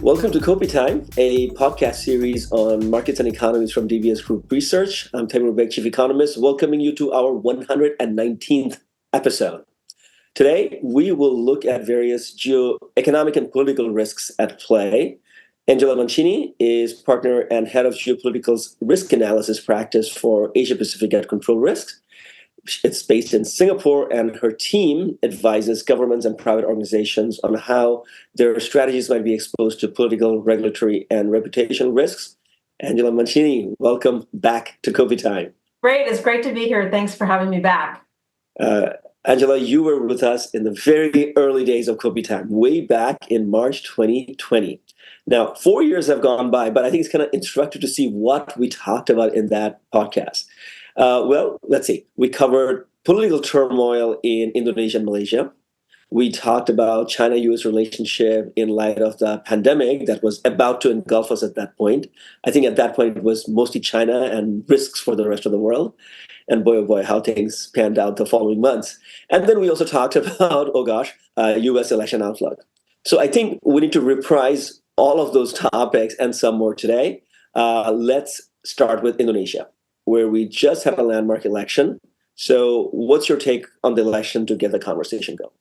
Welcome to Kopi Time, a podcast series on markets and economies from DBS Group Research. I'm Taimur Beg, Chief Economist, welcoming you to our 119th episode. Today, we will look at various geo-economic and political risks at play. Angela Mancini is partner and head of Geopolitical Risk Analysis practice for Asia-Pacific at Control Risks. It's based in Singapore, and her team advises governments and private organizations on how their strategies might be exposed to political, regulatory, and reputational risks. Angela Mancini, welcome back to Kopi Time. Great. It's great to be here. Thanks for having me back. Angela, you were with us in the very early days of Kopi Time, way back in March 2020. Now, 4 years have gone by, but I think it's kind of instructive to see what we talked about in that podcast. Let's see. We covered political turmoil in Indonesia and Malaysia. We talked about China-US relationship in light of the pandemic that was about to engulf us at that point. I think at that point it was mostly China and risks for the rest of the world. And boy, oh boy, how things panned out the following months. And then we also talked about, US election outlook. So I think we need to reprise all of those topics and some more today. Let's start with Indonesia, where we just had a landmark election. So what's your take on the election to get the conversation going?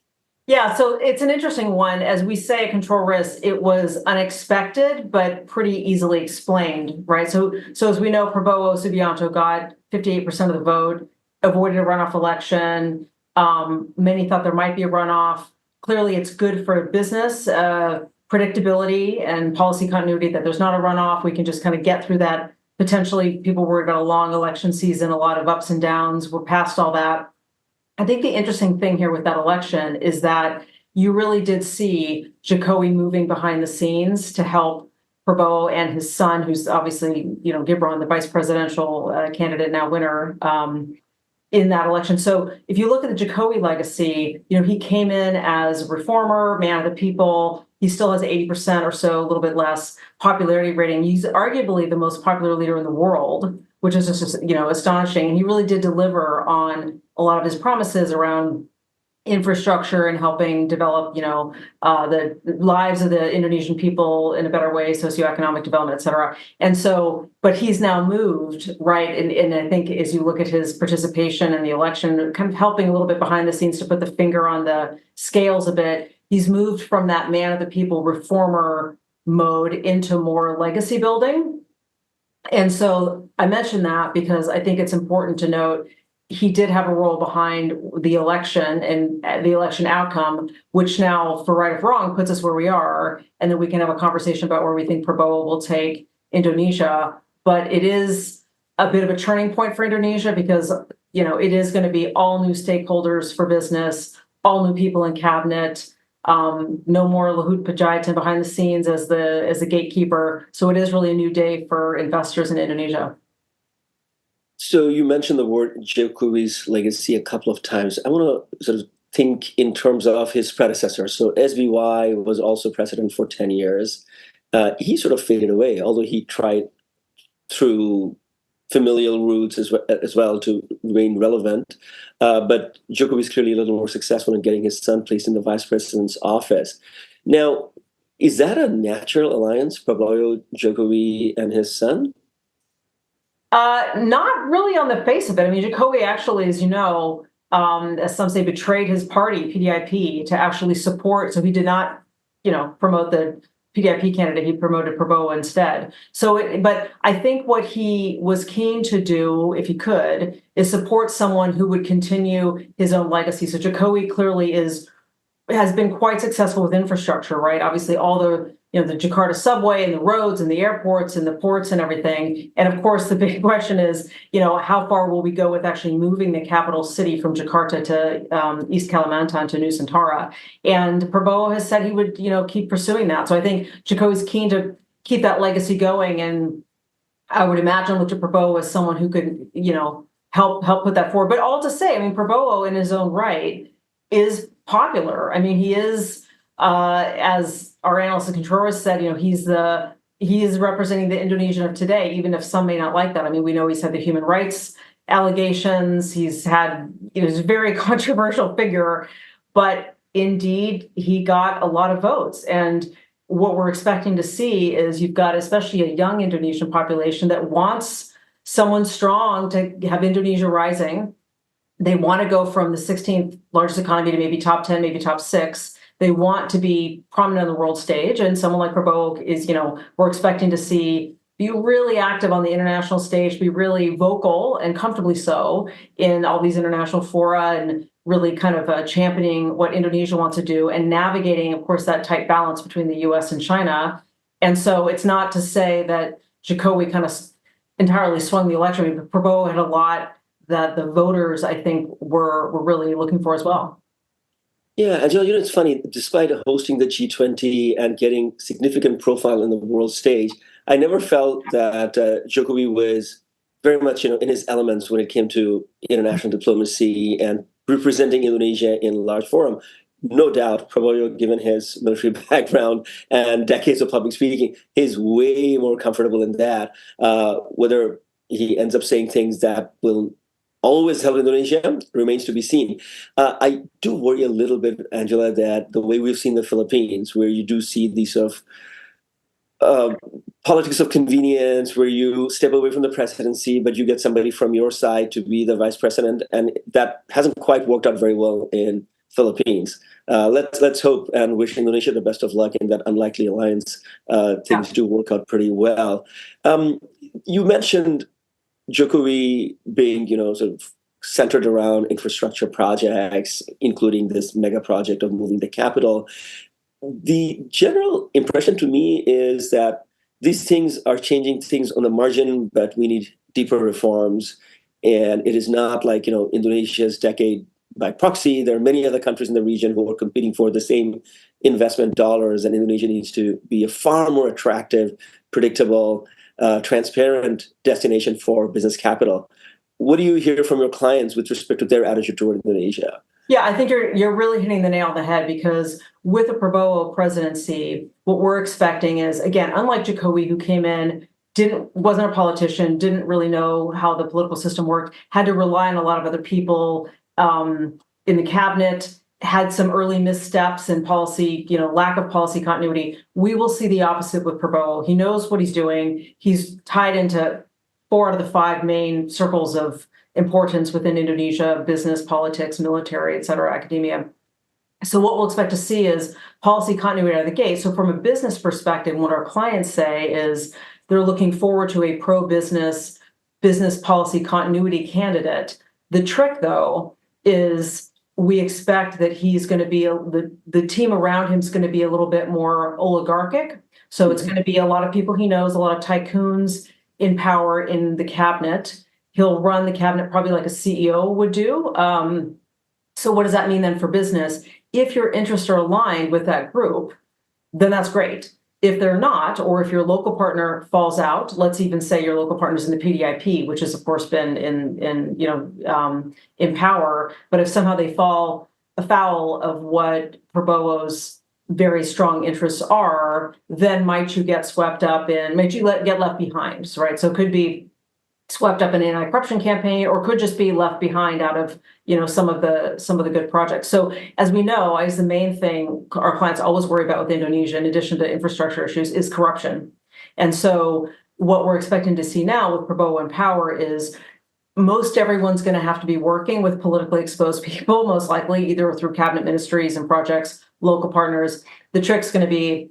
Yeah, so it's an interesting one. As we say at Control Risk, it was unexpected, but pretty easily explained, right? So as we know, Prabowo Subianto got 58% of the vote, avoided a runoff election. Many thought there might be a runoff. Clearly, it's good for business, predictability and policy continuity that there's not a runoff. We can just kind of get through that. Potentially, people worried about a long election season, a lot of ups and downs. We're past all that. I think the interesting thing here with that election is that you really did see Jokowi moving behind the scenes to help Prabowo and his son, who's obviously, Gibran, the vice presidential candidate, now winner, in that election. So if you look at the Jokowi legacy, he came in as a reformer, man of the people. He still has 80% or so, a little bit less popularity rating. He's arguably the most popular leader in the world, which is just, astonishing. And he really did deliver on a lot of his promises around infrastructure and helping develop, the lives of the Indonesian people in a better way, socioeconomic development, et cetera. And so, but he's now moved, right? And I think as you look at his participation in the election, kind of helping a little bit behind the scenes to put the finger on the scales a bit, he's moved from that man of the people reformer mode into more legacy building. And so I mention that because I think it's important to note he did have a role behind the election and the election outcome, which now, for right or wrong, puts us where we are. And then we can have a conversation about where we think Prabowo will take Indonesia. But it is a bit of a turning point for Indonesia because, it is going to be all new stakeholders for business, all new people in cabinet. No more Luhut Panjaitan behind the scenes as the gatekeeper. So it is really a new day for investors in Indonesia. So you mentioned the word Jokowi's legacy a couple of times. I want to sort of think in terms of his predecessor. So SBY was also president for 10 years. He sort of faded away, although he tried through familial roots as well to remain relevant. But Jokowi is clearly a little more successful in getting his son placed in the vice president's office. Now, is that a natural alliance, Prabowo, Jokowi, and his son? Not really on the face of it. I mean, Jokowi actually, as you know, as some say, betrayed his party, PDIP, to actually support. So he did not, promote the PDIP candidate. He promoted Prabowo instead. But I think what he was keen to do, if he could, is support someone who would continue his own legacy. So Jokowi clearly has been quite successful with infrastructure, right? Obviously, all the the Jakarta subway and the roads and the airports and the ports and everything. And of course, the big question is, how far will we go with actually moving the capital city from Jakarta to East Kalimantan to Nusantara? And Prabowo has said he would, keep pursuing that. So I think Jokowi's keen to keep that legacy going. And I would imagine look to Prabowo as someone who could, help put that forward. But all to say, I mean, Prabowo in his own right is popular. I mean, he is, as our analyst at Control Risk said, he is representing the Indonesian of today, even if some may not like that. I mean, we know he's had the human rights allegations. He's a very controversial figure, but indeed, he got a lot of votes. And what we're expecting to see is you've got especially a young Indonesian population that wants someone strong to have Indonesia rising. They want to go from the 16th largest economy to maybe top 10, maybe top 6. They want to be prominent on the world stage. And someone like Prabowo is, we're expecting to see be really active on the international stage, be really vocal and comfortably so in all these international fora and really kind of championing what Indonesia wants to do and navigating, of course, that tight balance between the US and China. And so it's not to say that Jokowi kind of entirely swung the election. I mean, Prabowo had a lot that the voters, I think, were really looking for as well. Yeah, Angela, it's funny, despite hosting the G20 and getting significant profile in the world stage, I never felt that Jokowi was very much, in his elements when it came to international diplomacy and representing Indonesia in large forum. No doubt, Prabowo, given his military background and decades of public speaking, is way more comfortable in that. Whether he ends up saying things that will always help Indonesia remains to be seen. I do worry a little bit, Angela, that the way we've seen the Philippines, where you do see these sort of politics of convenience, where you step away from the presidency, but you get somebody from your side to be the vice president, and that hasn't quite worked out very well in Philippines. Let's hope and wish Indonesia the best of luck in that unlikely alliance. Things do work out pretty well. You mentioned Jokowi being, sort of centered around infrastructure projects, including this mega project of moving the capital. The general impression to me is that these things are changing things on the margin, but we need deeper reforms. And it is not like, Indonesia's decade by proxy. There are many other countries in the region who are competing for the same investment dollars, and Indonesia needs to be a far more attractive, predictable, transparent destination for business capital. What do you hear from your clients with respect to their attitude toward Indonesia? Yeah, I think you're really hitting the nail on the head, because with the Prabowo presidency, what we're expecting is, again, unlike Jokowi, who came in, wasn't a politician, didn't really know how the political system worked, had to rely on a lot of other people in the cabinet, had some early missteps in policy, lack of policy continuity. We will see the opposite with Prabowo. He knows what he's doing. He's tied into 4 out of the 5 main circles of importance within Indonesia: business, politics, military, et cetera, academia. So what we'll expect to see is policy continuity out of the gate. So from a business perspective, what our clients say is they're looking forward to a pro-business, business policy continuity candidate. The trick, though, is we expect that he's going to be, the team around him is going to be a little bit more oligarchic. So it's going to be a lot of people he knows, a lot of tycoons in power in the cabinet. He'll run the cabinet probably like a CEO would do. So what does that mean then for business? If your interests are aligned with that group, then that's great. If they're not, or if your local partner falls out, let's even say your local partner's in the PDIP, which has of course been in power, but if somehow they fall afoul of what Prabowo's very strong interests are, then might you get swept up in, might you get left behind, right? So it could be swept up in an anti-corruption campaign, or could just be left behind out of some of the good projects. So as we know, as the main thing our clients always worry about with Indonesia, in addition to infrastructure issues, is corruption. And so what we're expecting to see now with Prabowo in power is most everyone's going to have to be working with politically exposed people, most likely either through cabinet ministries and projects, local partners. The trick's going to be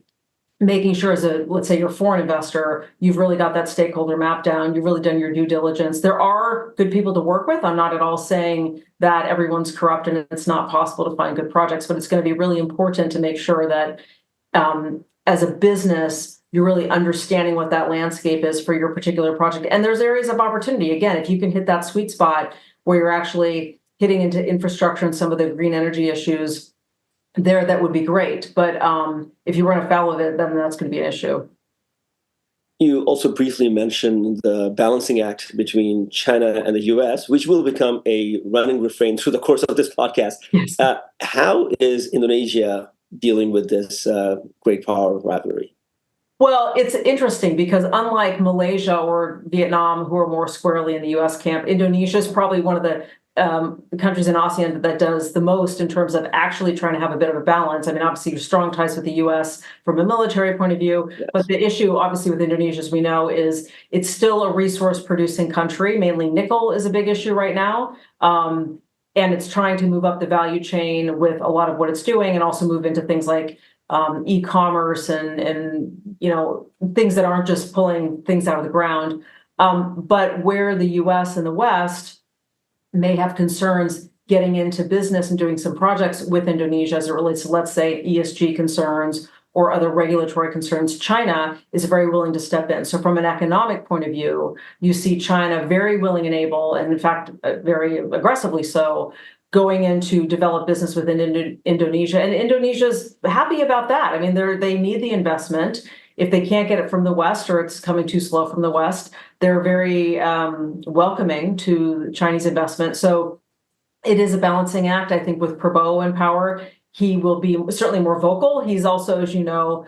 making sure, as let's say you're a foreign investor, you've really got that stakeholder map down, you've really done your due diligence. There are good people to work with. I'm not at all saying that everyone's corrupt and it's not possible to find good projects, but it's going to be really important to make sure that as a business, you're really understanding what that landscape is for your particular project. And there's areas of opportunity. Again, if you can hit that sweet spot where you're actually hitting into infrastructure and some of the green energy issues, that would be great. But if you run afoul of it, then that's going to be an issue. You also briefly mentioned the balancing act between China and the US, which will become a running refrain through the course of this podcast. Yes. How is Indonesia dealing with this great power rivalry? Well, it's interesting because unlike Malaysia or Vietnam, who are more squarely in the US camp, Indonesia is probably one of the countries in ASEAN that does the most in terms of actually trying to have a bit of a balance. I mean, obviously, there's strong ties with the U.S. from a military point of view, Yes. but the issue, obviously, with Indonesia, as we know, is it's still a resource-producing country. Mainly nickel is a big issue right now. And it's trying to move up the value chain with a lot of what it's doing, and also move into things like e-commerce and things that aren't just pulling things out of the ground. But where the U.S. and the West may have concerns getting into business and doing some projects with Indonesia as it relates to, let's say, ESG concerns or other regulatory concerns, China is very willing to step in. So from an economic point of view, you see China very willing and able, and in fact, very aggressively so, going in to develop business within Indonesia. And Indonesia's happy about that. I mean, they need the investment. If they can't get it from the West, or it's coming too slow from the West, they're very welcoming to Chinese investment. So it is a balancing act. I think with Prabowo in power, he will be certainly more vocal. He's also, as you know,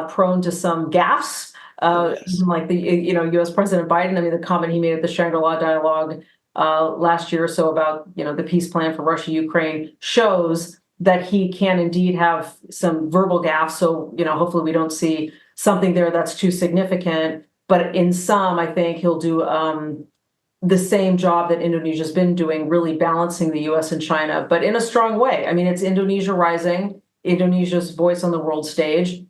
prone to some gaffes. Yes. Even like the U.S. President Biden. I mean, the comment he made at the Shangri-La dialogue last year or so about the peace plan for Russia-Ukraine shows that he can indeed have some verbal gaffes. So hopefully we don't see something there that's too significant. But in some, I think he'll do the same job that Indonesia's been doing, really balancing the U.S. and China, but in a strong way. I mean, it's Indonesia rising, Indonesia's voice on the world stage.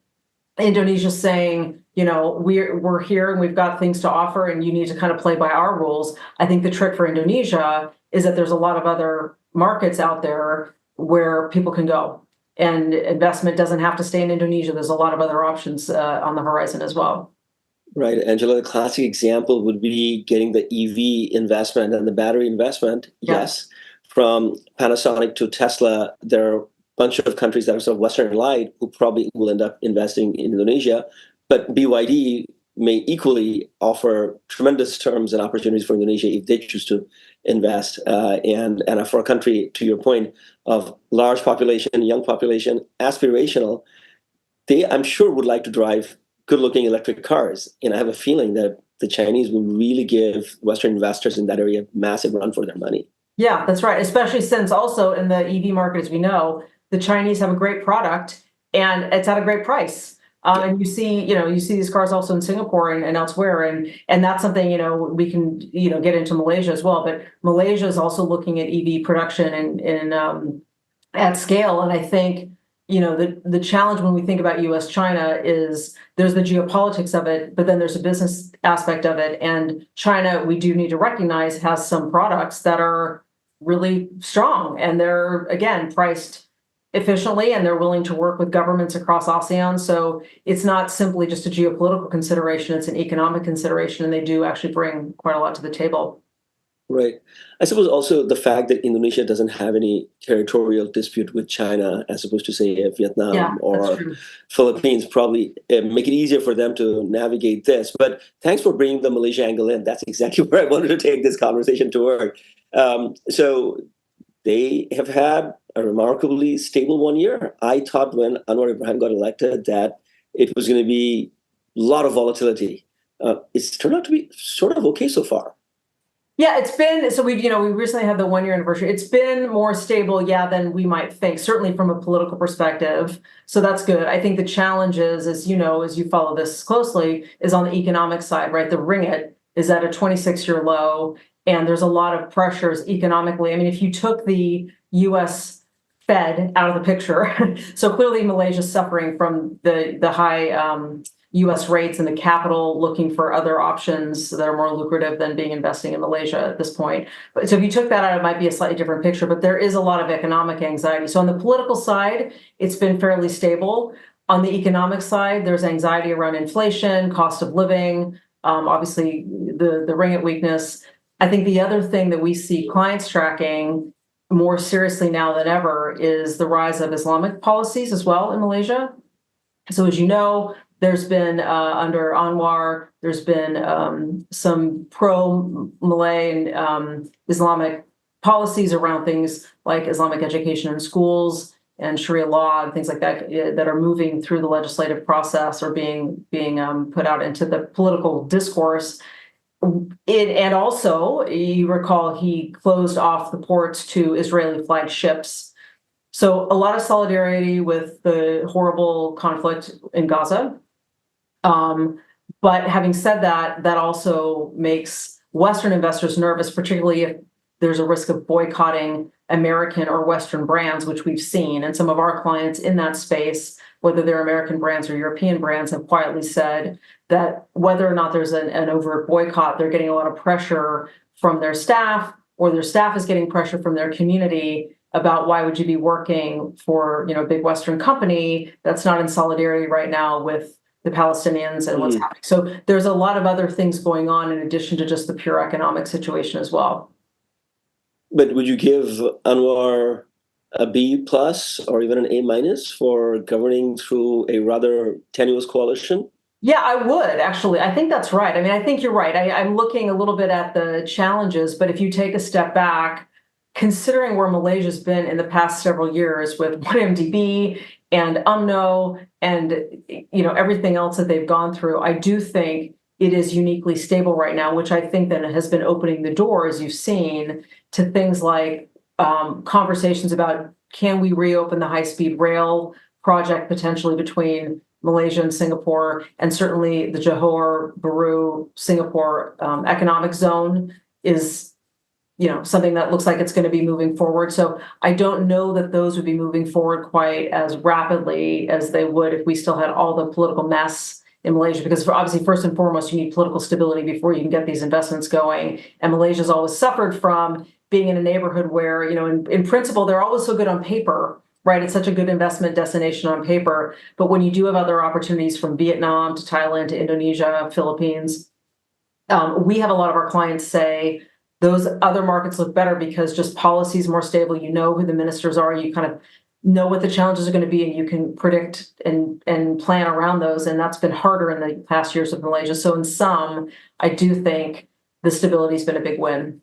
Indonesia saying, we're here and we've got things to offer, and you need to kind of play by our rules. I think the trick for Indonesia is that there's a lot of other markets out there where people can go, and investment doesn't have to stay in Indonesia. There's a lot of other options on the horizon as well. Right, Angela, the classic example would be getting the EV investment and the battery investment. Yeah. Yes, from Panasonic to Tesla, there are a bunch of countries that are sort of Western light who probably will end up investing in Indonesia. But BYD may equally offer tremendous terms and opportunities for Indonesia if they choose to invest. And for a country, to your point, of large population, young population, aspirational, they, I'm sure, would like to drive good-looking electric cars. And I have a feeling that the Chinese will really give Western investors in that area a massive run for their money. Yeah, that's right. Especially since also in the EV market, as we know, the Chinese have a great product and it's at a great price. And you see these cars also in Singapore and elsewhere, and that's something we can get into Malaysia as well. But Malaysia is also looking at EV production and at scale, and I think the challenge when we think about U.S. China is there's the geopolitics of it, but then there's a business aspect of it. And China, we do need to recognize, has some products that are really strong, and they're again priced efficiently, and they're willing to work with governments across ASEAN. So it's not simply just a geopolitical consideration, it's an economic consideration, and they do actually bring quite a lot to the table. Right. I suppose also the fact that Indonesia doesn't have any territorial dispute with China, as opposed to, say, Vietnam or Philippines, probably make it easier for them to navigate this. But thanks for bringing the Malaysia angle in. That's exactly where I wanted to take this conversation toward. So they have had a remarkably stable 1 year. I thought when Anwar Ibrahim got elected that it was going to be a lot of volatility. It's turned out to be sort of okay so far. Yeah, it's been, so we recently had the 1 year anniversary. It's been more stable, than we might think, certainly from a political perspective. So that's good. I think the challenge is, as you follow this closely, is on the economic side, right? The ringgit is at a 26-year low, and there's a lot of pressures economically. I mean, if you took the U.S. Fed out of the picture, so clearly Malaysia's suffering from the high U.S. rates and the capital looking for other options that are more lucrative than investing in Malaysia at this point. But so if you took that out, it might be a slightly different picture, but there is a lot of economic anxiety. So on the political side, it's been fairly stable. On the economic side, there's anxiety around inflation, cost of living, obviously the ringgit weakness. I think the other thing that we see clients tracking more seriously now than ever is the rise of Islamic policies as well in Malaysia. So as you know, there's been, under Anwar, there's been some pro-Malay and Islamic policies around things like Islamic education in schools and Sharia law and things like that that are moving through the legislative process or being put out into the political discourse. And also, you recall, he closed off the ports to Israeli-flagged ships. So a lot of solidarity with the horrible conflict in Gaza. But having said that, that also makes Western investors nervous, particularly if there's a risk of boycotting American or Western brands, which we've seen. And some of our clients in that space, whether they're American brands or European brands, have quietly said that whether or not there's an overt boycott, they're getting a lot of pressure from their staff, or their staff is getting pressure from their community about why would you be working for, a big Western company that's not in solidarity right now with the Palestinians and what's happening. So there's a lot of other things going on in addition to just the pure economic situation as well. But would you give Anwar a B plus or even an A minus for governing through a rather tenuous coalition? Yeah, I would actually. I think that's right. I mean, I think you're right. I'm looking a little bit at the challenges, but if you take a step back, considering where Malaysia's been in the past several years with 1MDB and UMNO and everything else that they've gone through, I do think it is uniquely stable right now, which I think then has been opening the door, as you've seen, to things like conversations about, can we reopen the high-speed rail project potentially between Malaysia and Singapore, and certainly the Johor Bahru Singapore economic zone is something that looks like it's going to be moving forward. So I don't know that those would be moving forward quite as rapidly as they would if we still had all the political mess in Malaysia, because obviously, first and foremost, you need political stability before you can get these investments going. And Malaysia's always suffered from being in a neighborhood where, in principle, they're always so good on paper, right? It's such a good investment destination on paper. But when you do have other opportunities from Vietnam to Thailand to Indonesia, Philippines, we have a lot of our clients say those other markets look better because just policy is more stable. You know who the ministers are. You kind of know what the challenges are going to be, and you can predict and plan around those. And that's been harder in the past years of Malaysia. So in sum, I do think the stability has been a big win.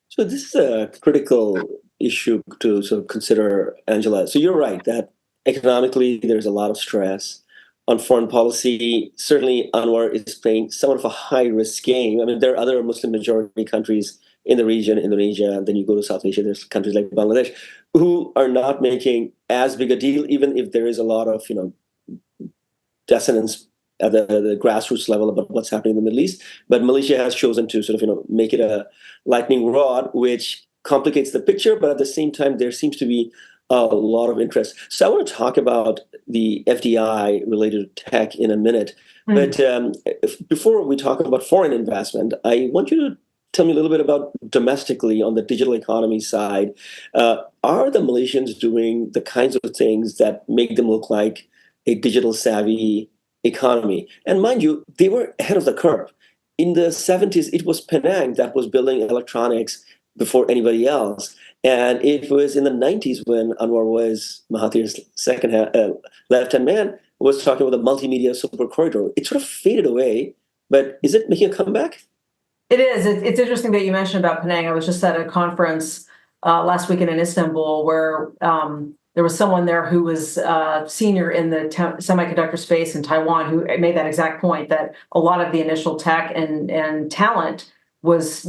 So this is a critical issue to sort of consider, Angela. So you're right that economically there's a lot of stress. On foreign policy, certainly Anwar is playing somewhat of a high-risk game. I mean, there are other Muslim majority countries in the region, Indonesia, and then you go to South Asia, there's countries like Bangladesh, who are not making as big a deal, even if there is a lot of, dissonance at the grassroots level about what's happening in the Middle East. But Malaysia has chosen to sort of, make it a lightning rod, which complicates the picture, but at the same time, there seems to be a lot of interest. So I want to talk about the FDI related to tech in a minute. But before we talk about foreign investment, I want you to tell me a little bit about domestically on the digital economy side. Are the Malaysians doing the kinds of things that make them look like a digital savvy economy? And mind you, they were ahead of the curve. In the 70s, it was Penang that was building electronics before anybody else. And it was in the 90s when Anwar was Mahathir's left-hand man, was talking about the multimedia super corridor. It sort of faded away, but is it making a comeback? It is. It's interesting that you mentioned about Penang. I was just at a conference last weekend in Istanbul where there was someone there who was senior in the semiconductor space in Taiwan who made that exact point, that a lot of the initial tech and talent was,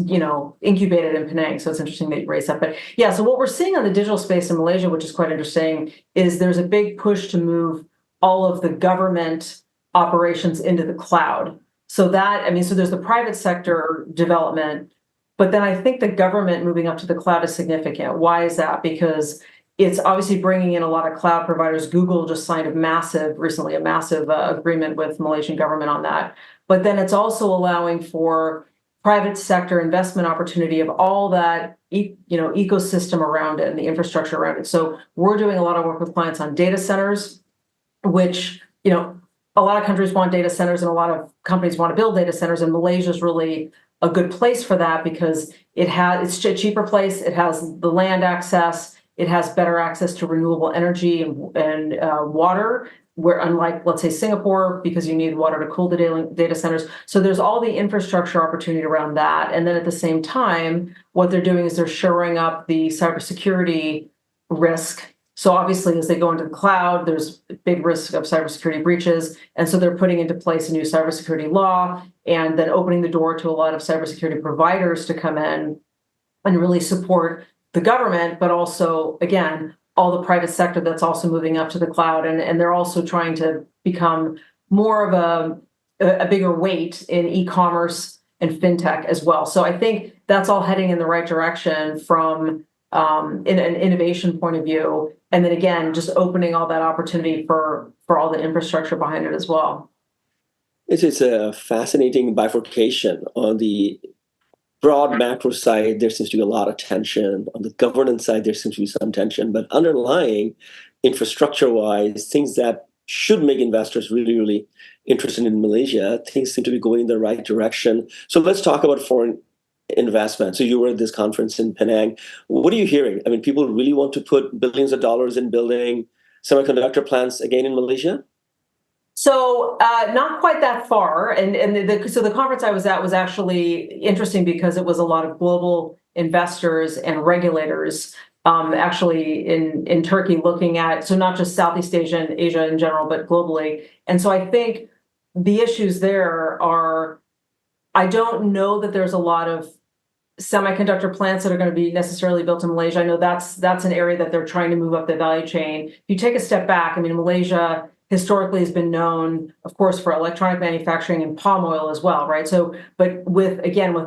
incubated in Penang. So it's interesting that you raised that. But yeah, so what we're seeing on the digital space in Malaysia, which is quite interesting, is there's a big push to move all of the government operations into the cloud. So there's the private sector development, but then I think the government moving up to the cloud is significant. Why is that? Because it's obviously bringing in a lot of cloud providers. Google just signed recently a massive agreement with Malaysian government on that. But then it's also allowing for private sector investment opportunity of all that, ecosystem around it and the infrastructure around it. So we're doing a lot of work with clients on data centers, which, a lot of countries want data centers and a lot of companies want to build data centers. And Malaysia is really a good place for that because it's a cheaper place. It has the land access. It has better access to renewable energy and water, where unlike, let's say, Singapore, because you need water to cool the data centers. So there's all the infrastructure opportunity around that. And then at the same time, what they're doing is they're shoring up the cybersecurity risk So obviously, as they go into the cloud, there's a big risk of cybersecurity breaches. And so they're putting into place a new cybersecurity law and then opening the door to a lot of cybersecurity providers to come in and really support the government, but also, again, all the private sector that's also moving up to the cloud. And they're also trying to become more of a bigger weight in e-commerce and fintech as well. So I think that's all heading in the right direction from in an innovation point of view. And then again, just opening all that opportunity for all the infrastructure behind it as well. It is a fascinating bifurcation. On the broad macro side, there seems to be a lot of tension. On the governance side, there seems to be some tension. But underlying, infrastructure-wise, things that should make investors really, really interested in Malaysia, things seem to be going in the right direction. So let's talk about foreign investment. So you were at this conference in Penang. What are you hearing? I mean, people really want to put billions of dollars in building semiconductor plants again in Malaysia? So not quite that far. So the conference I was at was actually interesting because it was a lot of global investors and regulators actually in Turkey looking at, so not just Southeast Asia and Asia in general, but globally. And so I think the issues there are, I don't know that there's a lot of semiconductor plants that are going to be necessarily built in Malaysia. I know that's an area that they're trying to move up the value chain. If you take a step back, I mean, Malaysia historically has been known, of course, for electronic manufacturing and palm oil as well, right? So, but with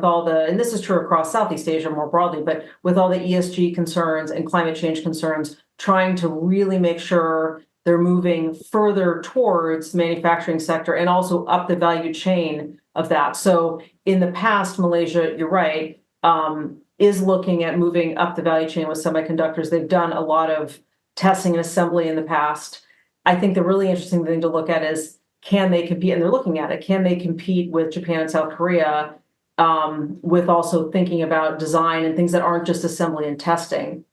all the, and this is true across Southeast Asia more broadly, but with all the ESG concerns and climate change concerns, trying to really make sure they're moving further towards manufacturing sector and also up the value chain of that. So in the past, Malaysia, you're right, is looking at moving up the value chain with semiconductors. They've done a lot of testing and assembly in the past. I think the really interesting thing to look at is, can they compete? And they're looking at it. Can they compete with Japan and South Korea with also thinking about design and things that aren't just assembly and testing?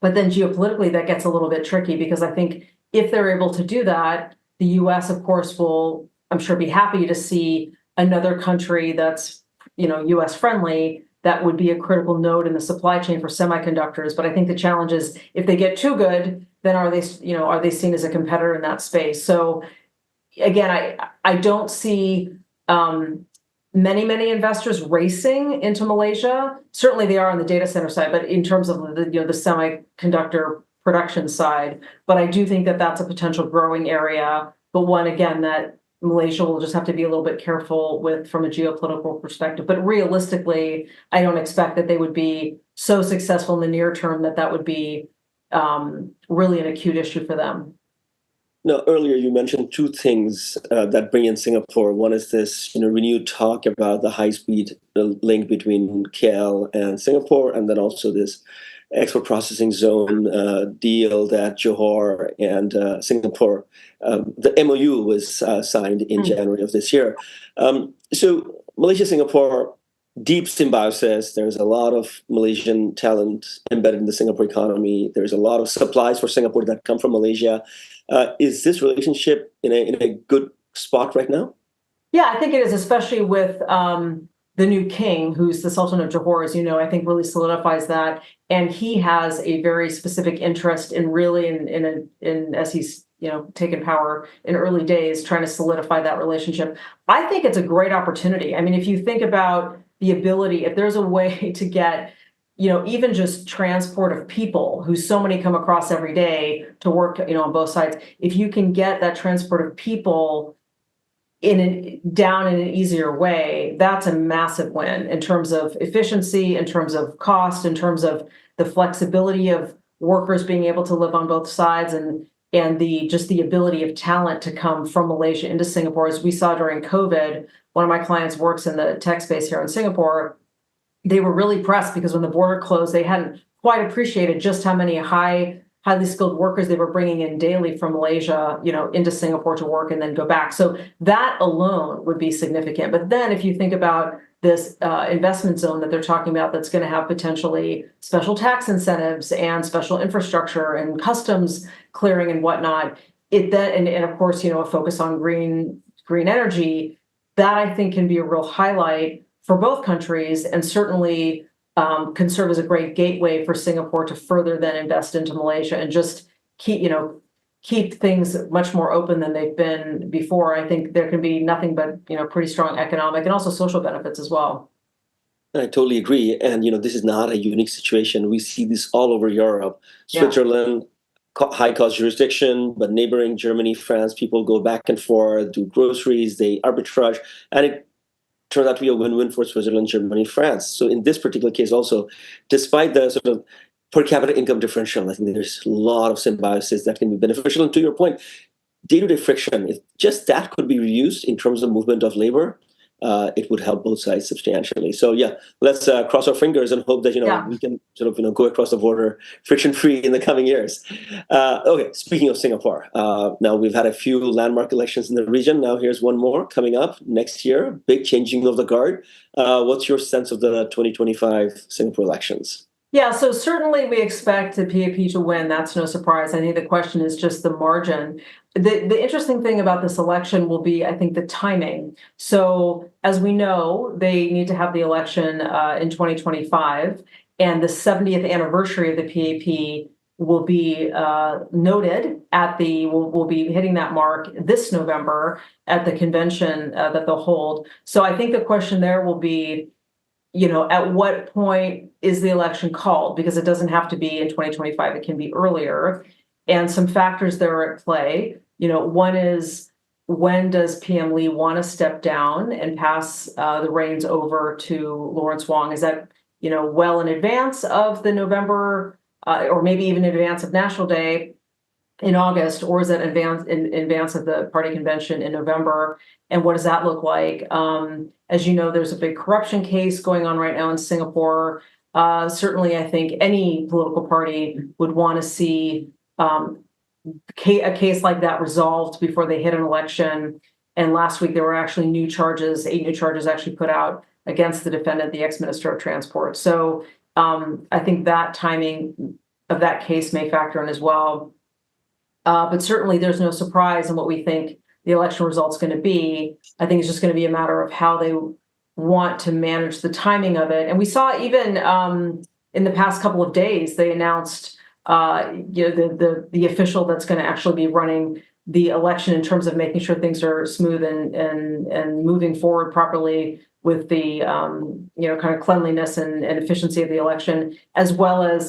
But then geopolitically, that gets a little bit tricky because I think if they're able to do that, the U.S., of course, will, I'm sure, be happy to see another country that's, U.S. friendly that would be a critical node in the supply chain for semiconductors. But I think the challenge is if they get too good, then are they seen as a competitor in that space? So again, I don't see many investors racing into Malaysia. Certainly they are on the data center side, but in terms of the semiconductor production side. But I do think that that's a potential growing area, but one again that Malaysia will just have to be a little bit careful with from a geopolitical perspective. But realistically, I don't expect that they would be so successful in the near term that would be really an acute issue for them. Now, earlier you mentioned two things that bring in Singapore. One is this, renewed talk about the high-speed link between KL and Singapore, and then also this export processing zone deal that Johor and Singapore, the MOU was signed in January of this year. So Malaysia, Singapore, deep symbiosis. There's a lot of Malaysian talent embedded in the Singapore economy. There's a lot of supplies for Singapore that come from Malaysia. Is this relationship in a good spot right now? Yeah, I think it is, especially with the new king, who's the Sultan of Johor, as you know, I think really solidifies that. And he has a very specific interest in really, in as he's taken power in early days, trying to solidify that relationship. I think it's a great opportunity. I mean, if you think about the ability, if there's a way to get, even just transport of people, who so many come across every day to work, on both sides, if you can get that transport of people down in an easier way, that's a massive win in terms of efficiency, in terms of cost, in terms of the flexibility of workers being able to live on both sides, and the ability of talent to come from Malaysia into Singapore. As we saw during COVID, one of my clients works in the tech space here in Singapore. They were really pressed because when the border closed, they hadn't quite appreciated just how many highly skilled workers they were bringing in daily from Malaysia, into Singapore to work and then go back. So that alone would be significant. But then if you think about this investment zone that they're talking about, that's going to have potentially special tax incentives and special infrastructure and customs clearing and whatnot, and of course, a focus on green energy, that I think can be a real highlight for both countries, and certainly can serve as a great gateway for Singapore to further then invest into Malaysia and just keep things much more open than they've been before, I think there can be nothing but, pretty strong economic and also social benefits as well. I totally agree. And, this is not a unique situation. We see this all over Europe. Yeah. Switzerland, high cost jurisdiction, but neighboring Germany, France, people go back and forth, do groceries, they arbitrage, and it turns out to be a win-win for Switzerland, Germany, France. So in this particular case also, despite the sort of per capita income differential, I think there's a lot of symbiosis that can be beneficial. And to your point, day-to-day friction, if just that could be reused in terms of movement of labor, it would help both sides substantially. So yeah, let's cross our fingers and hope that we can sort of go across the border friction-free in the coming years. Okay, speaking of Singapore, now we've had a few landmark elections in the region. Now here's one more coming up next year. Big changing of the guard. What's your sense of the 2025 Singapore elections? Yeah, so certainly we expect the PAP to win. That's no surprise. I think the question is just the margin. The interesting thing about this election will be, I think, the timing. So as we know, they need to have the election in 2025, and the 70th anniversary of the PAP will be noted we'll be hitting that mark this November at the convention that they'll hold. So I think the question there will be, at what point is the election called? Because it doesn't have to be in 2025, it can be earlier. And some factors there are at play. One is, when does PM Lee want to step down and pass the reins over to Lawrence Wong? Is that, well in advance of the November, or maybe even in advance of National Day in August, or is that in advance of the party convention in November? And what does that look like? As you know, there's a big corruption case going on right now in Singapore. Certainly, I think any political party would want to see a case like that resolved before they hit an election. And last week, there were actually 8 new charges actually put out against the defendant, the ex-minister of transport. So I think that timing of that case may factor in as well. But certainly, there's no surprise in what we think the election result's going to be. I think it's just going to be a matter of how they want to manage the timing of it. And we saw even in the past couple of days, they announced the official that's going to actually be running the election in terms of making sure things are smooth and moving forward properly with the kind of cleanliness and efficiency of the election, as well as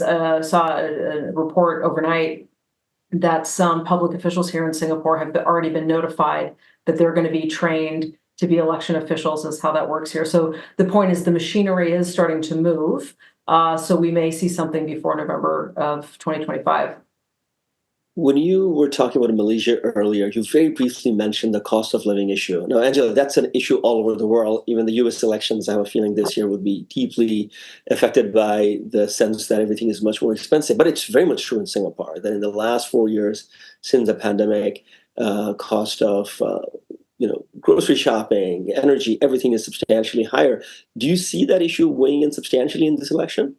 saw a report overnight that some public officials here in Singapore have already been notified that they're going to be trained to be election officials, is how that works here. So the point is the machinery is starting to move. So we may see something before November of 2025. When you were talking about Malaysia earlier, you very briefly mentioned the cost of living issue. Now, Angela, that's an issue all over the world. Even the US elections, I have a feeling this year would be deeply affected by the sense that everything is much more expensive. But it's very much true in Singapore that in the last 4 years since the pandemic, cost of grocery shopping, energy, everything is substantially higher. Do you see that issue weighing in substantially in this election?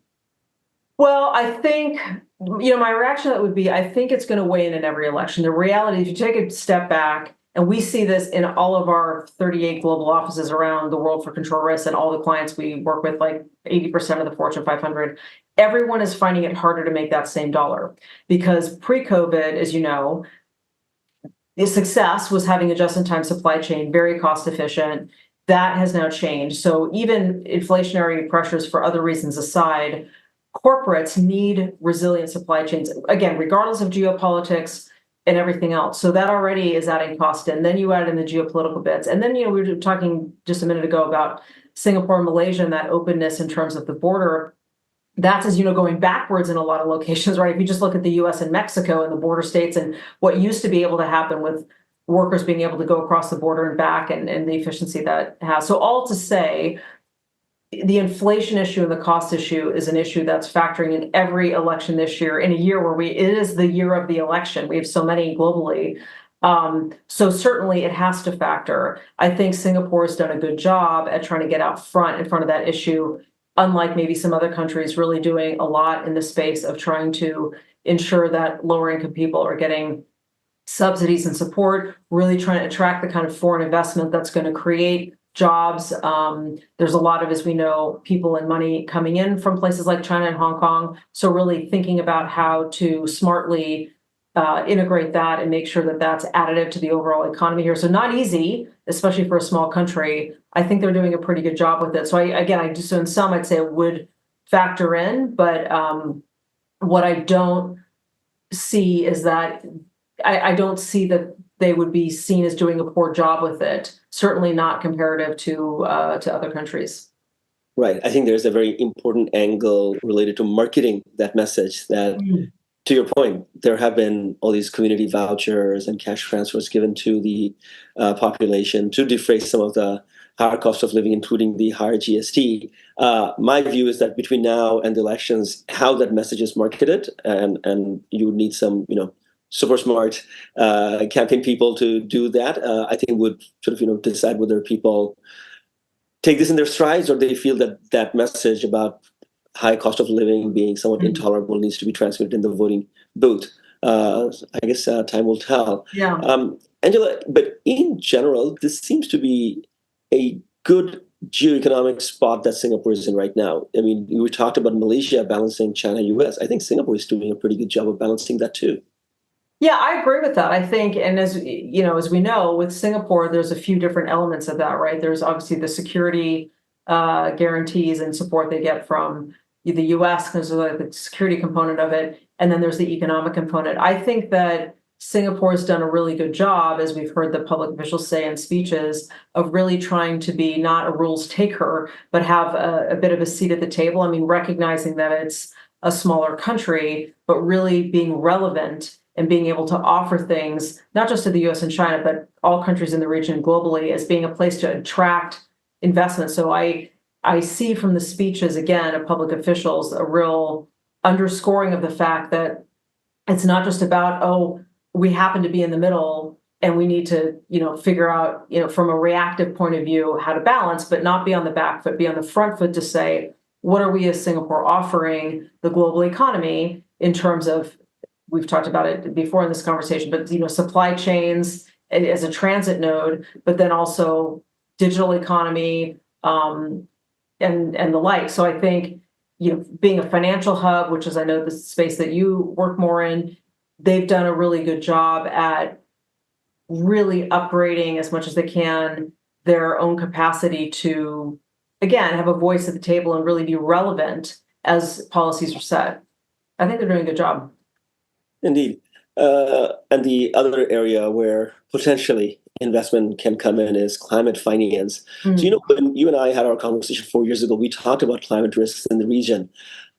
Well, I think, my reaction to that would be, I think it's going to weigh in every election. The reality, if you take a step back, and we see this in all of our 38 global offices around the world for control risk and all the clients we work with, like 80% of the Fortune 500, everyone is finding it harder to make that same dollar. Because pre-COVID, as you know, the success was having a just-in-time supply chain, very cost efficient. That has now changed. So even inflationary pressures for other reasons aside, corporates need resilient supply chains, again, regardless of geopolitics and everything else. So that already is adding cost in. Then you add in the geopolitical bits. And then, we were talking just a minute ago about Singapore and Malaysia and that openness in terms of the border. That's, as you know, going backwards in a lot of locations, right? If you just look at the US and Mexico and the border states and what used to be able to happen with workers being able to go across the border and back and the efficiency that has. So all to say, the inflation issue and the cost issue is an issue that's factoring in every election this year, in a year where it is the year of the election. We have so many globally. So certainly it has to factor. I think Singapore has done a good job at trying to get out front in front of that issue, unlike maybe some other countries really doing a lot in the space of trying to ensure that lower income people are getting subsidies and support, really trying to attract the kind of foreign investment that's going to create jobs. There's a lot of, as we know, people and money coming in from places like China and Hong Kong. So really thinking about how to smartly integrate that and make sure that that's additive to the overall economy here. So not easy, especially for a small country. I think they're doing a pretty good job with it. So so in some, I'd say it would factor in, but what I don't see is that I don't see that they would be seen as doing a poor job with it. Certainly not comparative to other countries. Right. I think there's a very important angle related to marketing that message that, to your point, there have been all these community vouchers and cash transfers given to the population to defray some of the higher cost of living, including the higher GST. My view is that between now and the elections, how that message is marketed, and you would need some, super smart campaign people to do that. I think would sort of, decide whether people take this in their strides or they feel that that message about high cost of living being somewhat intolerable needs to be transmitted in the voting booth. I guess time will tell. Yeah. Angela, but in general, this seems to be a good geoeconomic spot that Singapore is in right now. I mean, we talked about Malaysia balancing China-US. I think Singapore is doing a pretty good job of balancing that too. Yeah, I agree with that. I think, and as we know, with Singapore, there's a few different elements of that, right? There's obviously the security guarantees and support they get from the U.S. because of the security component of it, and then there's the economic component. I think that Singapore has done a really good job, as we've heard the public officials say in speeches, of really trying to be not a rules taker, but have a bit of a seat at the table. I mean, recognizing that it's a smaller country, but really being relevant and being able to offer things, not just to the US and China, but all countries in the region globally, as being a place to attract investment. So I see from the speeches, again, of public officials, a real underscoring of the fact that it's not just about, oh, we happen to be in the middle and we need to, figure out, from a reactive point of view, how to balance, but not be on the back foot, be on the front foot to say, what are we as Singapore offering the global economy in terms of, we've talked about it before in this conversation, but supply chains as a transit node, but then also digital economy and the like. So I think being a financial hub, which is I know the space that you work more in, they've done a really good job at really upgrading as much as they can their own capacity to, again, have a voice at the table and really be relevant as policies are set. I think they're doing a good job. Indeed. And the other area where potentially investment can come in is climate finance. So, when you and I had our conversation 4 years ago, we talked about climate risks in the region.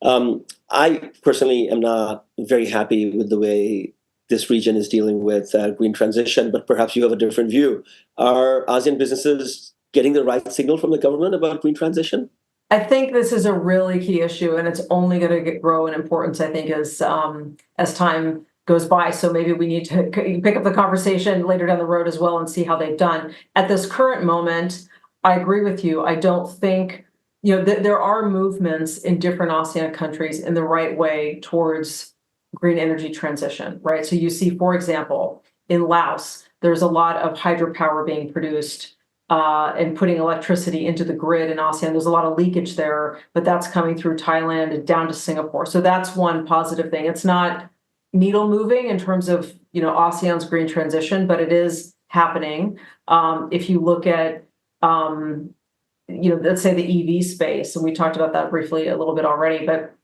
I personally am not very happy with the way this region is dealing with green transition, but perhaps you have a different view. Are ASEAN businesses getting the right signal from the government about green transition? I think this is a really key issue, and it's only going to grow in importance, I think, as time goes by. So maybe we need to pick up the conversation later down the road as well and see how they've done. At this current moment, I agree with you. I don't think, there are movements in different ASEAN countries in the right way towards green energy transition, right? So you see, for example, in Laos, there's a lot of hydropower being produced and putting electricity into the grid in ASEAN. There's a lot of leakage there, but that's coming through Thailand and down to Singapore. So that's one positive thing. It's not needle moving in terms of, ASEAN's green transition, but it is happening. If you look at, let's say the EV space, and we talked about that briefly a little bit already, but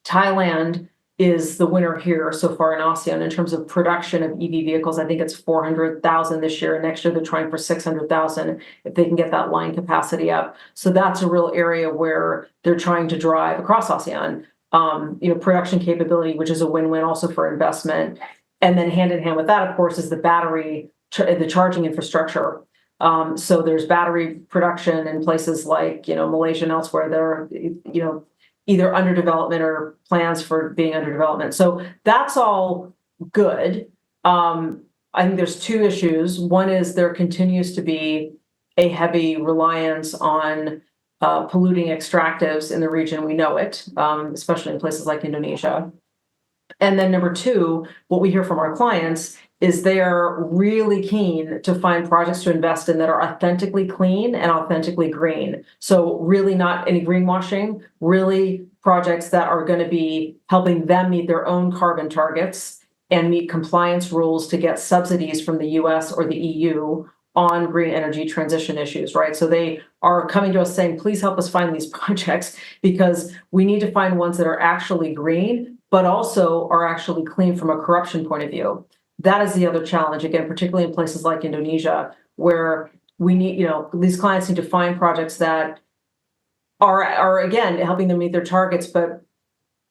Thailand is the winner here so far in ASEAN in terms of production of EV vehicles. I think it's 400,000 this year, and next year they're trying for 600,000 if they can get that line capacity up. So that's a real area where they're trying to drive across ASEAN, production capability, which is a win-win also for investment. And then hand in hand with that, of course, is the the charging infrastructure. So there's battery production in places like, Malaysia and elsewhere. There are, either under development or plans for being under development. So that's all good. I think there's two issues. One is there continues to be a heavy reliance on polluting extractives in the region. We know it, especially in places like Indonesia. And then number two, what we hear from our clients is they are really keen to find projects to invest in that are authentically clean and authentically green. So really not any greenwashing, really projects that are going to be helping them meet their own carbon targets and meet compliance rules to get subsidies from the US or the EU on green energy transition issues, right? So they are coming to us saying, please help us find these projects because we need to find ones that are actually green, but also are actually clean from a corruption point of view. That is the other challenge, again, particularly in places like Indonesia, where we need, these clients need to find projects that are again, helping them meet their targets, but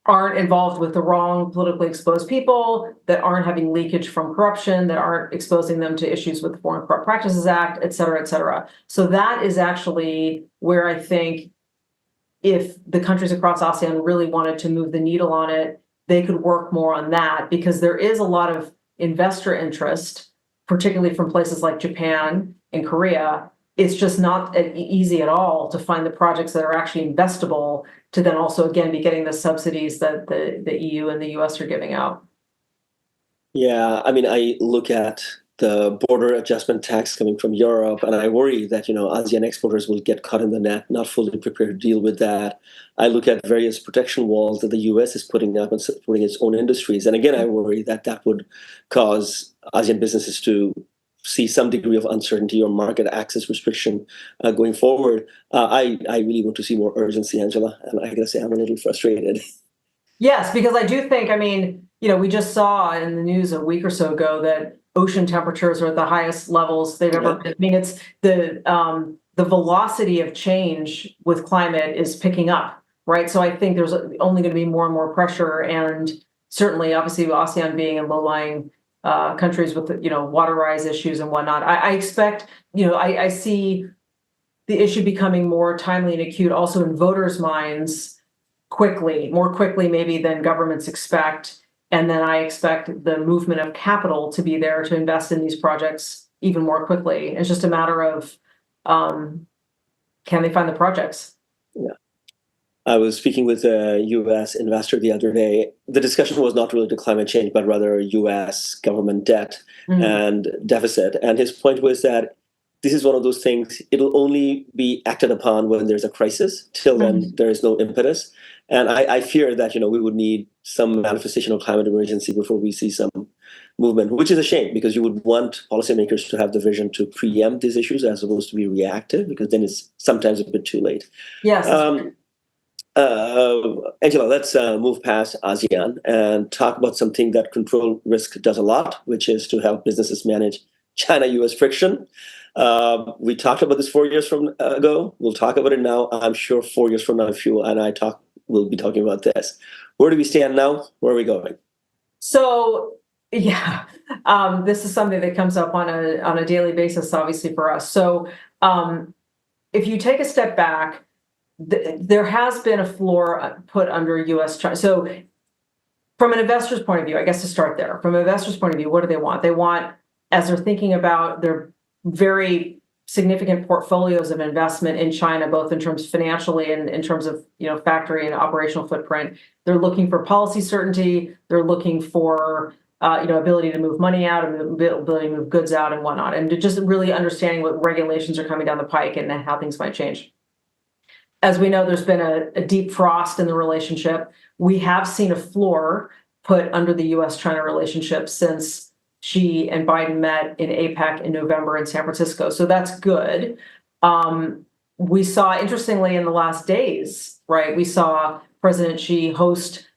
aren't involved with the wrong politically exposed people, that aren't having leakage from corruption, that aren't exposing them to issues with the Foreign Corrupt Practices Act, et cetera, et cetera. So that is actually where I think if the countries across ASEAN really wanted to move the needle on it, they could work more on that because there is a lot of investor interest, particularly from places like Japan and Korea. It's just not easy at all to find the projects that are actually investable to then also, again, be getting the subsidies that the EU and the US are giving out. Yeah, I mean, I look at the border adjustment tax coming from Europe, and I worry that, ASEAN exporters will get caught in the net, not fully prepared to deal with that. I look at various protection walls that the US is putting up and supporting its own industries. And again, I worry that that would cause ASEAN businesses to see some degree of uncertainty or market access restriction going forward. I really want to see more urgency, Angela, and I gotta say I'm a little frustrated. Yes, because I do think, we just saw in the news a week or so ago that ocean temperatures are at the highest levels they've ever been. I mean, it's the velocity of change with climate is picking up, right? So I think there's only going to be more and more pressure, and certainly, obviously, ASEAN being in low-lying countries with water rise issues and whatnot. I expect, I see the issue becoming more timely and acute also in voters' minds more quickly maybe than governments expect. And then I expect the movement of capital to be there to invest in these projects even more quickly. It's just a matter of can they find the projects? Yeah. I was speaking with a U.S. investor the other day. The discussion was not really to climate change, but rather U.S. government debt and deficit. And his point was that this is one of those things, it'll only be acted upon when there's a crisis. Till then, there is no impetus. And I fear that, we would need some manifestation of climate emergency before we see some movement, which is a shame because you would want policymakers to have the vision to preempt these issues as opposed to be reactive, because then it's sometimes a bit too late. Yes. Angela, let's move past ASEAN and talk about something that control risk does a lot, which is to help businesses manage China-US friction. We talked about this 4 years ago. We'll talk about it now. I'm sure 4 years from now, if you and I talk, we'll be talking about this. Where do we stand now? Where are we going? So, yeah, this is something that comes up on a daily basis, obviously, for us. So if you take a step back, there has been a floor put under U.S. China. So from an investor's point of view, I guess to start there, from an investor's point of view, what do they want? They want, as they're thinking about their very significant portfolios of investment in China, both in terms financially and in terms of factory and operational footprint, they're looking for policy certainty. They're looking for ability to move money out and ability to move goods out and whatnot, and to just really understanding what regulations are coming down the pike and how things might change. As we know, there's been a deep frost in the relationship. We have seen a floor put under the U.S.-China relationship since Xi and Biden met in APEC in November in San Francisco. So that's good. We saw, interestingly, in the last days, right, we saw President Xi host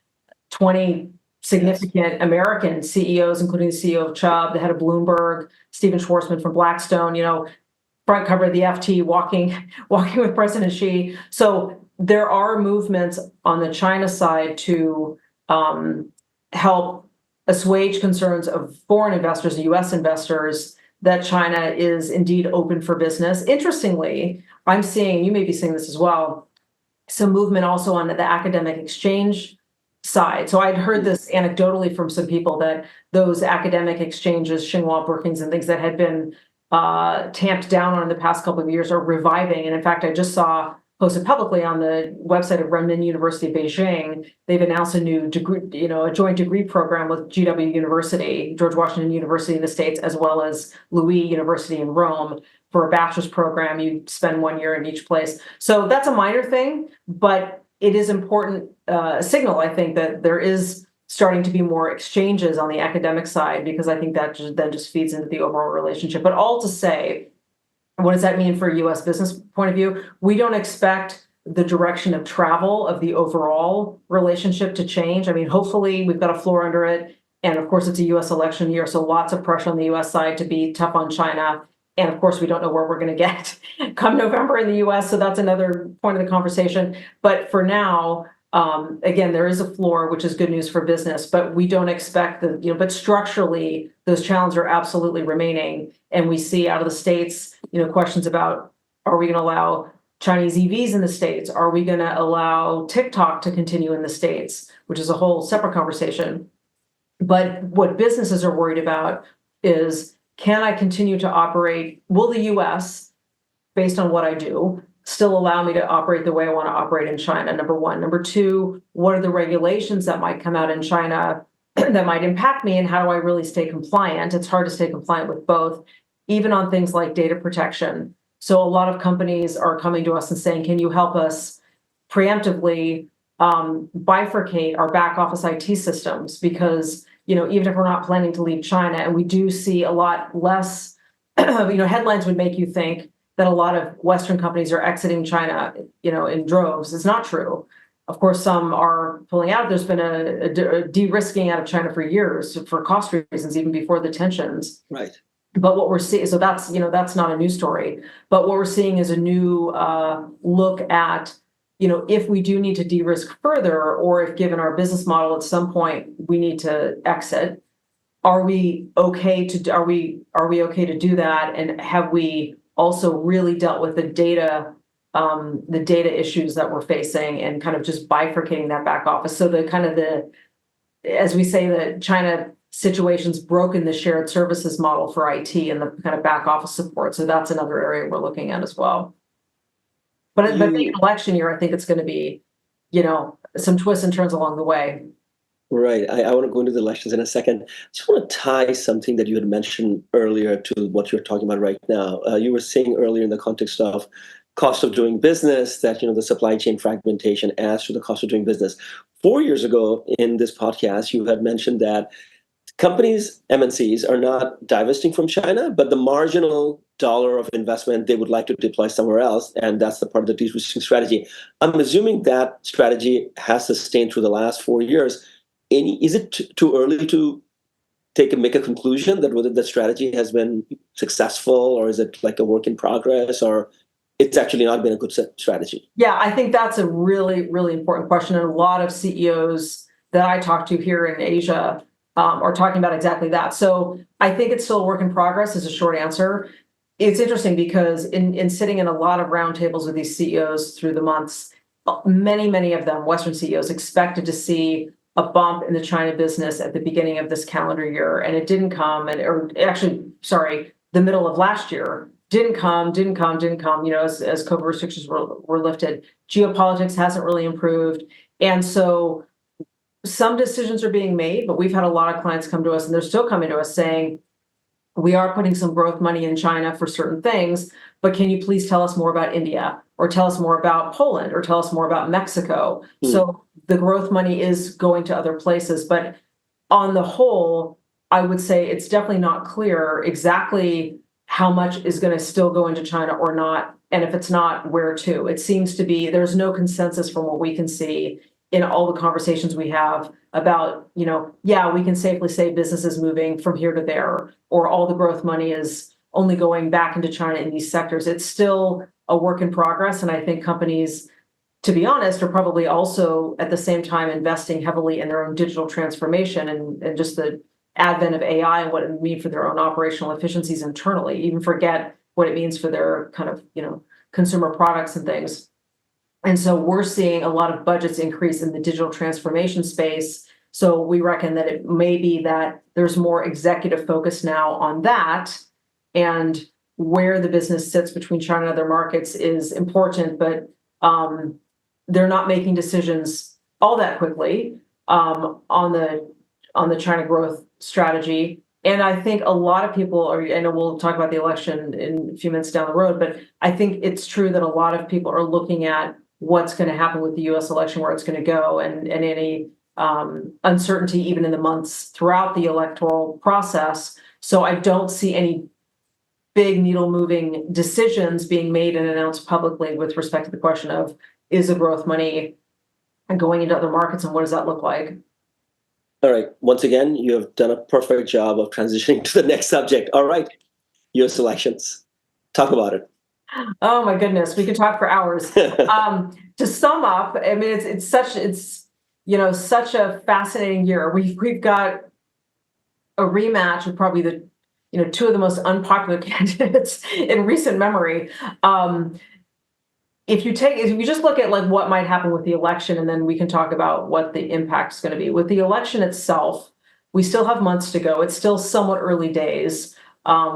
20 significant American CEOs, including the CEO of Chubb, the head of Bloomberg, Stephen Schwarzman from Blackstone, front cover of the FT, walking with President Xi. So there are movements on the China side to help assuage concerns of foreign investors and U.S. investors that China is indeed open for business. Interestingly, I'm seeing, you may be seeing this as well, some movement also on the academic exchange side. So I'd heard this anecdotally from some people that those academic exchanges, Tsinghua, Brookings, and things that had been tamped down on in the past couple of years are reviving. And in fact, I just saw posted publicly on the website of Renmin University of Beijing, they've announced a new degree, a joint degree program with GW University, George Washington University in the States, as well as Louis University in Rome for a bachelor's program. You spend 1 year in each place. So that's a minor thing, but it is important signal, I think, that there is starting to be more exchanges on the academic side, because I think that then just feeds into the overall relationship. But all to say, what does that mean for a U.S. business point of view? We don't expect the direction of travel of the overall relationship to change. I mean, hopefully we've got a floor under it. And of course, it's a U.S. election year, so lots of pressure on the U.S. side to be tough on China. And of course, we don't know where we're going to get come November in the U.S., so that's another point of the conversation. But for now, again, there is a floor, which is good news for business, but we don't expect but structurally, those challenges are absolutely remaining. And we see out of the States, questions about, are we going to allow Chinese EVs in the States? Are we going to allow TikTok to continue in the States, which is a whole separate conversation. But what businesses are worried about is, can I continue to operate? Will the US, based on what I do, still allow me to operate the way I want to operate in China? Number one. Number two, what are the regulations that might come out in China that might impact me, and how do I really stay compliant? It's hard to stay compliant with both, even on things like data protection. So a lot of companies are coming to us and saying, can you help us preemptively bifurcate our back office IT systems? Because, even if we're not planning to leave China, and we do see a lot less, headlines would make you think that a lot of Western companies are exiting China, in droves. It's not true. Of course, some are pulling out. There's been a de-risking out of China for years for cost reasons, even before the tensions. Right. But what we're seeing, so that's not a new story. But what we're seeing is a new look at, if we do need to de-risk further, or if given our business model at some point we need to exit, are we okay to do that? And have we also really dealt with the data issues that we're facing, and kind of just bifurcating that back office? So as we say, the China situation's broken the shared services model for IT and the kind of back office support. So that's another area we're looking at as well. But being an election year, I think it's going to be, some twists and turns along the way. Right. I want to go into the elections in a second. I just want to tie something that you had mentioned earlier to what you're talking about right now. You were saying earlier in the context of cost of doing business that, the supply chain fragmentation adds to the cost of doing business. 4 years ago in this podcast, you had mentioned that companies, MNCs, are not divesting from China, but the marginal dollar of investment they would like to deploy somewhere else, and that's the part of the de-risking strategy. I'm assuming that strategy has sustained through the last 4 years. Is it too early to make a conclusion that whether the strategy has been successful, or is it like a work in progress, or it's actually not been a good strategy? Yeah, I think that's a really, really important question. And a lot of CEOs that I talk to here in Asia are talking about exactly that. So I think it's still a work in progress is a short answer. It's interesting because in sitting in a lot of roundtables with these CEOs through the months, many of them, Western CEOs, expected to see a bump in the China business at the beginning of this calendar year, and it didn't come. The middle of last year didn't come. As COVID restrictions were lifted. Geopolitics hasn't really improved, and so some decisions are being made. But we've had a lot of clients come to us, and they're still coming to us saying, we are putting some growth money in China for certain things, but can you please tell us more about India, or tell us more about Poland, or tell us more about Mexico? So the growth money is going to other places. But on the whole, I would say it's definitely not clear exactly how much is going to still go into China or not. And if it's not, where to? It seems to be there's no consensus from what we can see in all the conversations we have about, we can safely say business is moving from here to there, or all the growth money is only going back into China in these sectors. It's still a work in progress. And I think companies, to be honest, are probably also at the same time investing heavily in their own digital transformation and just the advent of AI and what it means for their own operational efficiencies internally, even forget what it means for their kind of, consumer products and things. And so we're seeing a lot of budgets increase in the digital transformation space. So we reckon that it may be that there's more executive focus now on that, and where the business sits between China and other markets is important, but they're not making decisions all that quickly on the China growth strategy. And I think a lot of people are, I know we'll talk about the election in a few minutes down the road, but I think it's true that a lot of people are looking at what's going to happen with the US election, where it's going to go, and any uncertainty even in the months throughout the electoral process. So I don't see any big needle moving decisions being made and announced publicly with respect to the question of, is the growth money going into other markets and what does that look like? All right. Once again, you have done a perfect job of transitioning to the next subject. All right. US elections. Talk about it. Oh my goodness, we could talk for hours. To sum up, I mean, it's such a fascinating year. We've got a rematch of probably the two of the most unpopular candidates in recent memory. If you just look at like what might happen with the election, and then we can talk about what the impact is going to be. With the election itself, we still have months to go. It's still somewhat early days,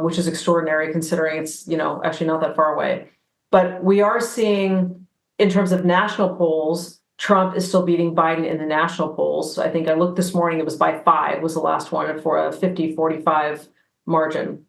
which is extraordinary considering it's actually not that far away. But we are seeing, in terms of national polls, Trump is still beating Biden in the national polls. I think I looked this morning, it was by 5 was the last one for a 50-45 margin.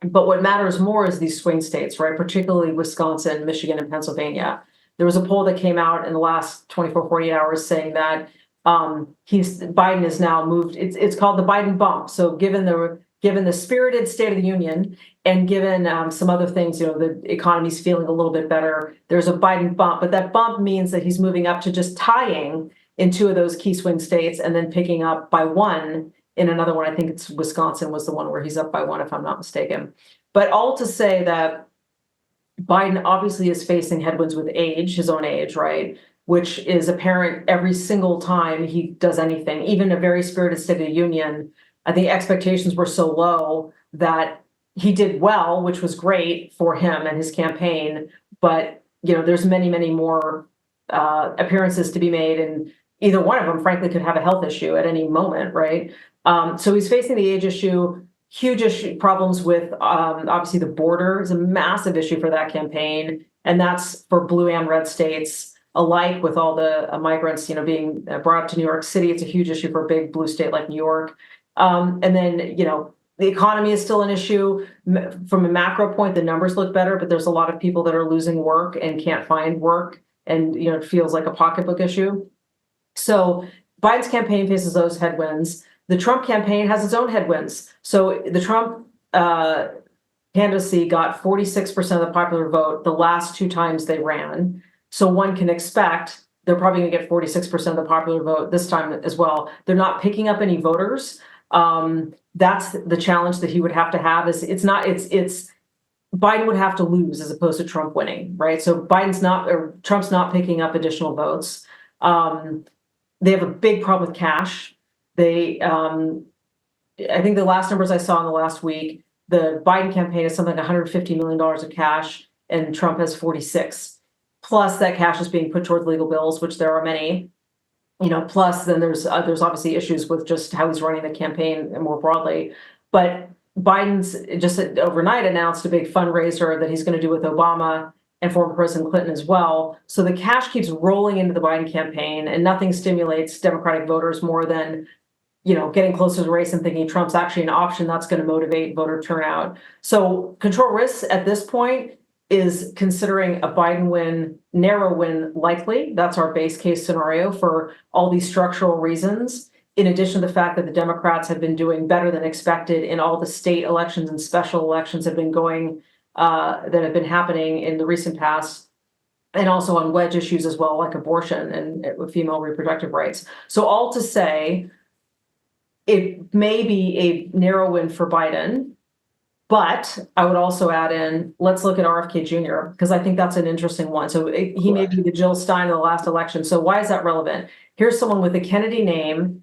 But what matters more is these swing states, right? Particularly Wisconsin, Michigan, and Pennsylvania. There was a poll that came out in the last 24, 48 hours saying that Biden has now moved. It's called the Biden bump. So given the spirited State of the Union and given some other things, the economy's feeling a little bit better, there's a Biden bump. But that bump means that he's moving up to just tying in 2 of those key swing states and then picking up by 1 in another one. I think it's Wisconsin was the one where he's up by 1, if I'm not mistaken. But all to say that Biden obviously is facing headwinds with age, his own age, right? Which is apparent every single time he does anything. Even a very spirited State of the Union, I think expectations were so low that he did well, which was great for him and his campaign. But there's many, many more appearances to be made, and either one of them, frankly, could have a health issue at any moment, right? So he's facing the age issue, huge issue, problems with obviously the border is a massive issue for that campaign, and that's for blue and red states alike, with all the migrants, being brought up to New York City. It's a huge issue for a big blue state like New York. And then, the economy is still an issue. From a macro point, the numbers look better, but there's a lot of people that are losing work and can't find work, and it feels like a pocketbook issue. So Biden's campaign faces those headwinds. The Trump campaign has its own headwinds. So the Trump candidacy got 46% of the popular vote the last 2 times they ran. So one can expect they're probably going to get 46% of the popular vote this time as well. They're not picking up any voters. That's the challenge that he would have to have. It's Biden would have to lose as opposed to Trump winning, right? So Trump's not picking up additional votes. They have a big problem with cash. I think the last numbers I saw in the last week, the Biden campaign has something like $150 million of cash, and Trump has 46. Plus, that cash is being put towards legal bills, which there are many. Plus, then there's obviously issues with just how he's running the campaign more broadly. But Biden's just overnight announced a big fundraiser that he's going to do with Obama and former President Clinton as well. So the cash keeps rolling into the Biden campaign, and nothing stimulates Democratic voters more than getting closer to the race and thinking Trump's actually an option that's going to motivate voter turnout. So control risks at this point is considering a Biden win, narrow win likely. That's our base case scenario for all these structural reasons. In addition to the fact that the Democrats have been doing better than expected in all the state elections and special elections have been going, that have been happening in the recent past, and also on wedge issues as well, like abortion and female reproductive rights. So all to say, it may be a narrow win for Biden, but I would also add in, let's look at RFK Jr., because I think that's an interesting one. So he may be the Jill Stein of the last election. So why is that relevant? Here's someone with a Kennedy name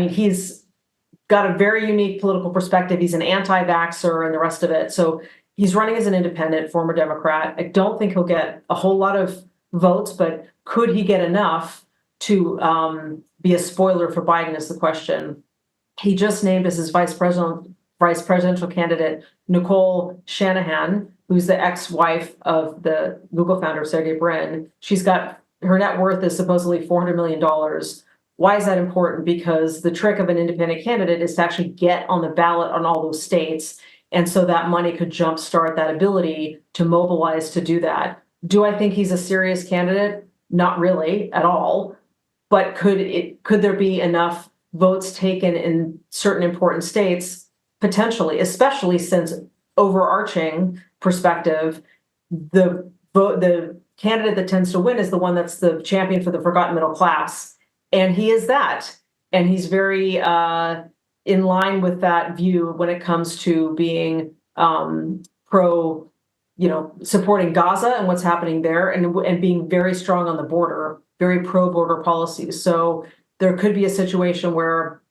he's got a very unique political perspective. He's an anti-vaxxer and the rest of it. So he's running as an independent, former Democrat. I don't think he'll get a whole lot of votes, but could he get enough to be a spoiler for Biden is the question. He just named as his vice presidential candidate Nicole Shanahan, who's the ex-wife of the Google founder, Sergey Brin. Her net worth is supposedly $400 million. Why is that important? Because the trick of an independent candidate is to actually get on the ballot on all those states. And so that money could jumpstart that ability to mobilize to do that. Do I think he's a serious candidate? Not really at all. but could there be enough votes taken in certain important states? Potentially, especially since overarching perspective, the candidate that tends to win is the one that's the champion for the forgotten middle class. And he is that. And he's very in line with that view when it comes to being pro, supporting Gaza and what's happening there, and being very strong on the border, very pro-border policies. So there could be a situation where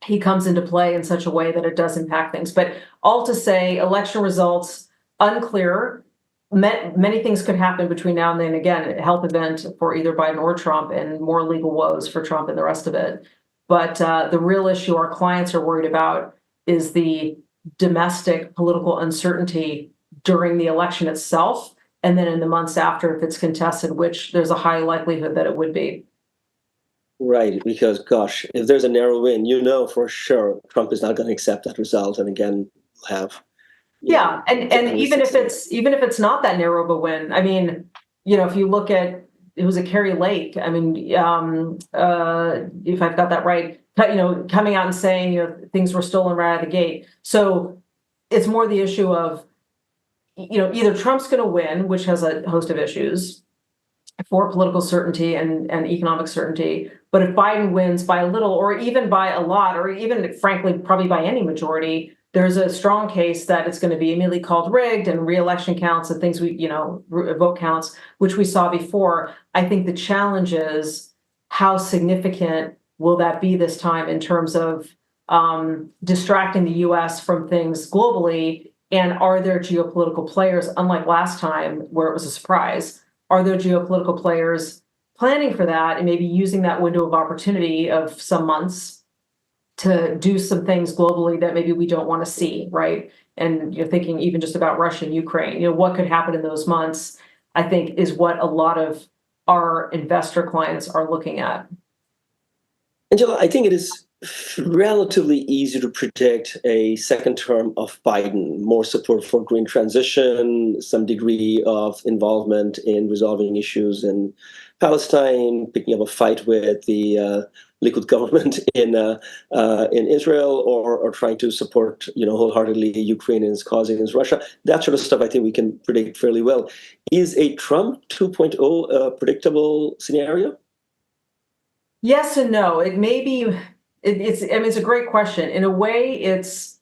he comes into play in such a way that it does impact things. But all to say, election results, unclear. Many things could happen between now and then. Again, a health event for either Biden or Trump, and more legal woes for Trump and the rest of it. But the real issue our clients are worried about is the domestic political uncertainty during the election itself, and then in the months after, if it's contested, which there's a high likelihood that it would be. Right, because gosh, if there's a narrow win, for sure Trump is not going to accept that result, and again have. And even if it's not that narrow of a win, I mean, if you look at, it was a Kerry Lake. I mean, if I've got that right, coming out and saying things were stolen right out of the gate. So it's more the issue of either Trump's going to win, which has a host of issues for political certainty and economic certainty. But if Biden wins by a little, or even by a lot, or even frankly, probably by any majority, there's a strong case that it's going to be immediately called rigged, and re-election counts and things vote counts, which we saw before. I think the challenge is how significant will that be this time in terms of distracting the U.S. from things globally, and are there geopolitical players, unlike last time where it was a surprise, are there geopolitical players planning for that and maybe using that window of opportunity of some months to do some things globally that maybe we don't want to see, right? And you're thinking even just about Russia and Ukraine, what could happen in those months, I think is what a lot of our investor clients are looking at. Angela, I think it is relatively easy to predict a second term of Biden, more support for green transition, some degree of involvement in resolving issues in Palestine, picking up a fight with the liquid government in Israel, or trying to support wholeheartedly Ukraine in its cause against Russia. That sort of stuff I think we can predict fairly well. Is a Trump 2.0 a predictable scenario? Yes and no. It may be. It's a great question. In a way, it's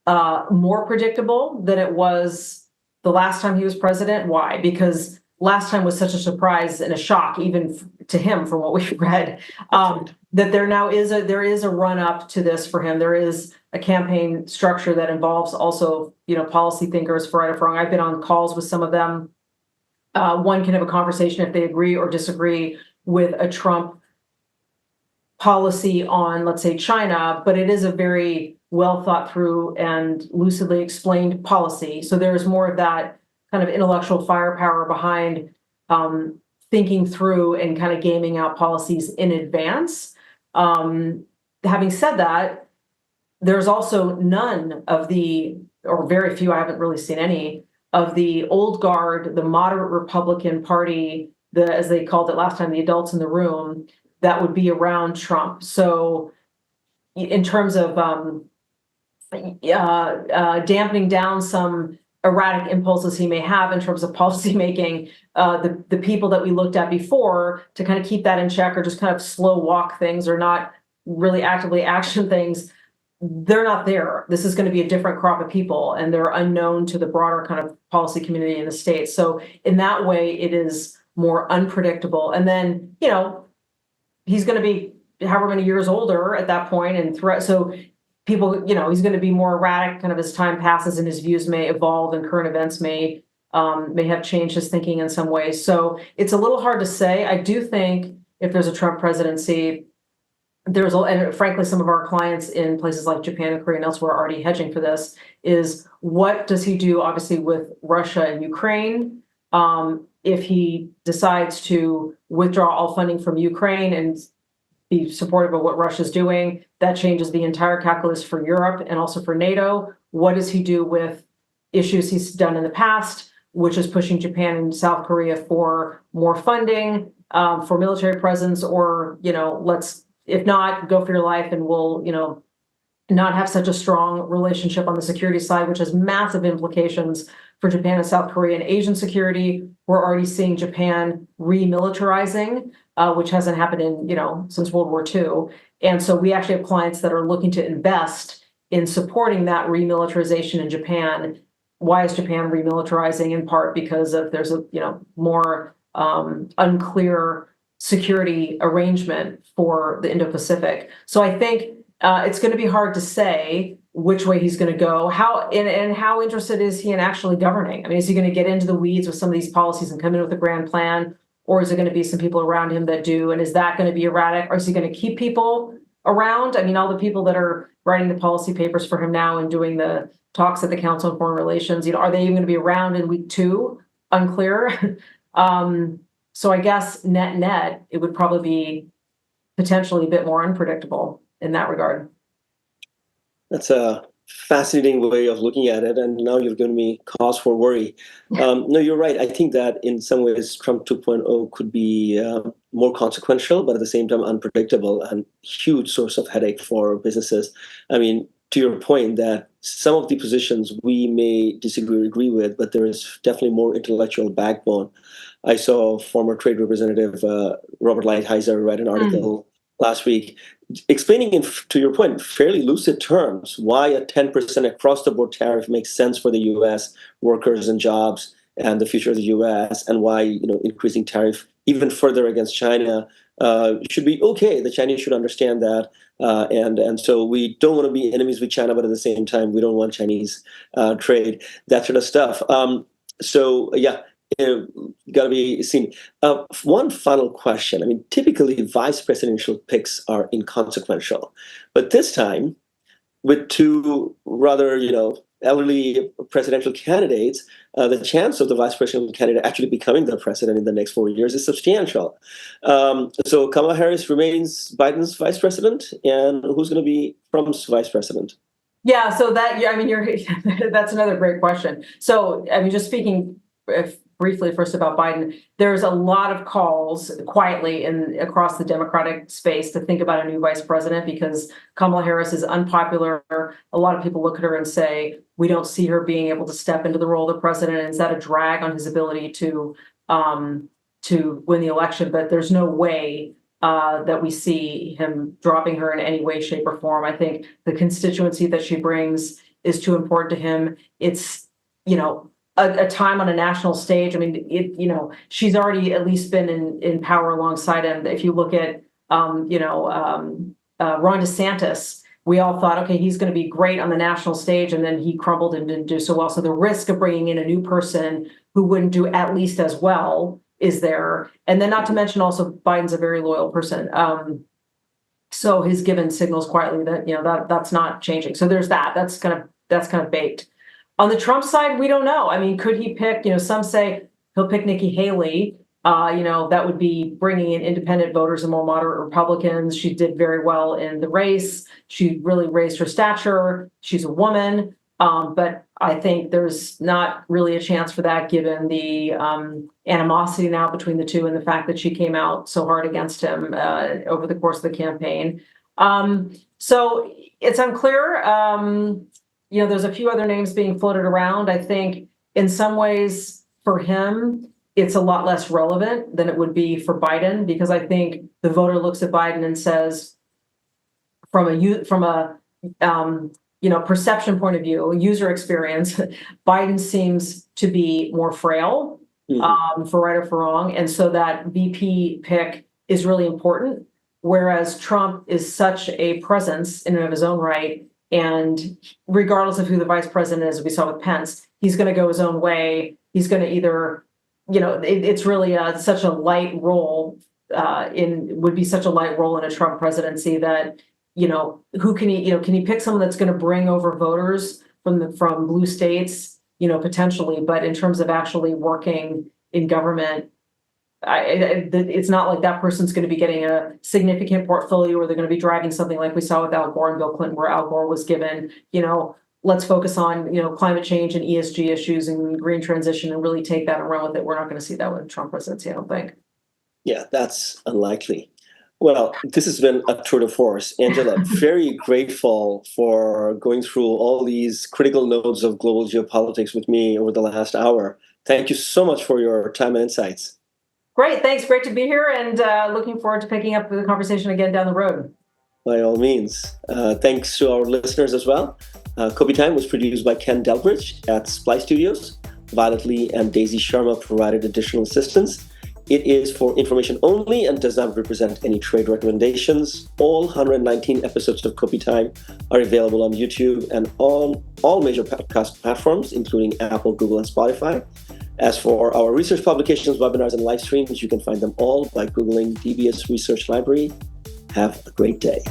more predictable than it was the last time he was president. Why? Because last time was such a surprise and a shock, even to him, from what we've read, that there is a run up to this for him. There is a campaign structure that involves also, policy thinkers for right or wrong. I've been on calls with some of them. One can have a conversation if they agree or disagree with a Trump policy on, let's say, China, but it is a very well thought through and lucidly explained policy. So there is more of that kind of intellectual firepower behind thinking through and kind of gaming out policies in advance. Having said that, there's also none of the, or very few, I haven't really seen any, of the old guard, the moderate Republican Party, as they called it last time, the adults in the room, that would be around Trump. So in terms of dampening down some erratic impulses he may have in terms of policymaking, the people that we looked at before to kind of keep that in check, or just kind of slow walk things or not really actively action things, they're not there. This is going to be a different crop of people, and they're unknown to the broader kind of policy community in the States. So in that way, it is more unpredictable. And then, he's going to be however many years older at that point, and so people, he's going to be more erratic kind of as time passes, and his views may evolve, and current events may have changed his thinking in some ways. So it's a little hard to say. I do think if there's a Trump presidency, and frankly, some of our clients in places like Japan and Korea and elsewhere are already hedging for this, is what does he do, obviously, with Russia and Ukraine? If he decides to withdraw all funding from Ukraine and be supportive of what Russia's doing, that changes the entire calculus for Europe and also for NATO. What does he do with issues he's done in the past, which is pushing Japan and South Korea for more funding? for military presence, or, let's, if not, go for your life and we'll, not have such a strong relationship on the security side, which has massive implications for Japan and South Korea and Asian security. We're already seeing Japan remilitarizing, which hasn't happened since World War II. And so we actually have clients that are looking to invest in supporting that remilitarization in Japan. Why is Japan remilitarizing? In part because there's a more unclear security arrangement for the Indo-Pacific. So I think it's going to be hard to say which way he's going to go. How interested is he in actually governing? I mean, is he going to get into the weeds with some of these policies and come in with a grand plan, or is there going to be some people around him that do? And is that going to be erratic, or is he going to keep people around? I mean, all the people that are writing the policy papers for him now and doing the talks at the Council on Foreign Relations, are they even going to be around in week 2? Unclear. So I guess net, it would probably be potentially a bit more unpredictable in that regard. That's a fascinating way of looking at it, and now you've given me cause for worry. No, you're right. I think that in some ways Trump 2.0 could be more consequential, but at the same time unpredictable, and huge source of headache for businesses. I mean, to your point that some of the positions we may disagree or agree with, but there is definitely more intellectual backbone. I saw former trade representative Robert Lighthizer write an article last week explaining, to your point, fairly lucid terms, why a 10% across-the-board tariff makes sense for the U.S. workers and jobs and the future of the U.S., and why increasing tariff even further against China should be okay. The Chinese should understand that, and so we don't want to be enemies with China, but at the same time, we don't want Chinese trade, that sort of stuff. So yeah. Got to be seen. One final question. I mean, typically vice presidential picks are inconsequential, but this time, with 2 rather, elderly presidential candidates, the chance of the vice presidential candidate actually becoming the president in the next 4 years is substantial. So Kamala Harris remains Biden's vice president, and who's going to be Trump's vice president? Yeah. So that's another great question. So, I mean, just speaking briefly first about Biden, there's a lot of calls quietly across the Democratic space to think about a new vice president because Kamala Harris is unpopular. A lot of people look at her and say, we don't see her being able to step into the role of the president. Is that a drag on his ability to win the election? But there's no way that we see him dropping her in any way, shape, or form. I think the constituency that she brings is too important to him. It's, a time on a national stage. I mean, she's already at least been in power alongside him. If you look at, Ron DeSantis, we all thought, okay, he's going to be great on the national stage, and then he crumbled and didn't do so well. So the risk of bringing in a new person who wouldn't do at least as well is there. And then not to mention also Biden's a very loyal person. So he's given signals quietly that, that's not changing. So there's that. That's kind of baked. On the Trump side, we don't know. I mean, could he pick, some say he'll pick Nikki Haley. That would be bringing in independent voters and more moderate Republicans. She did very well in the race. She really raised her stature. She's a woman. But I think there's not really a chance for that given the animosity now between the two and the fact that she came out so hard against him over the course of the campaign. So it's unclear. There's a few other names being floated around. I think in some ways for him, it's a lot less relevant than it would be for Biden, because I think the voter looks at Biden and says, from a perception point of view, user experience, Biden seems to be more frail, for right or for wrong. And so that VP pick is really important, whereas Trump is such a presence in and of his own right. And regardless of who the vice president is, we saw with Pence, he's going to go his own way. He's going to either, it's really such a light role would be such a light role in a Trump presidency that, who can he pick someone that's going to bring over voters from blue states, potentially, but in terms of actually working in government, it's not like that person's going to be getting a significant portfolio or they're going to be driving something like we saw with Al Gore and Bill Clinton, where Al Gore was given, let's focus on, climate change and ESG issues and green transition and really take that and run with it. We're not going to see that with the Trump presidency, I don't think. Yeah, that's unlikely. Well, this has been a tour de force. Angela, very grateful for going through all these critical nodes of global geopolitics with me over the last hour. Thank you so much for your time and insights. Great, thanks. Great to be here, and looking forward to picking up the conversation again down the road. By all means. Thanks to our listeners as well. Kopi Time was produced by Ken Delbridge at Splice Studios. Violet Lee and Daisy Sharma provided additional assistance. It is for information only and does not represent any trade recommendations. All 119 episodes of Kopi Time are available on YouTube and on all major podcast platforms, including Apple, Google, and Spotify. As for our research publications, webinars, and live streams, you can find them all by Googling DBS Research Library. Have a great day.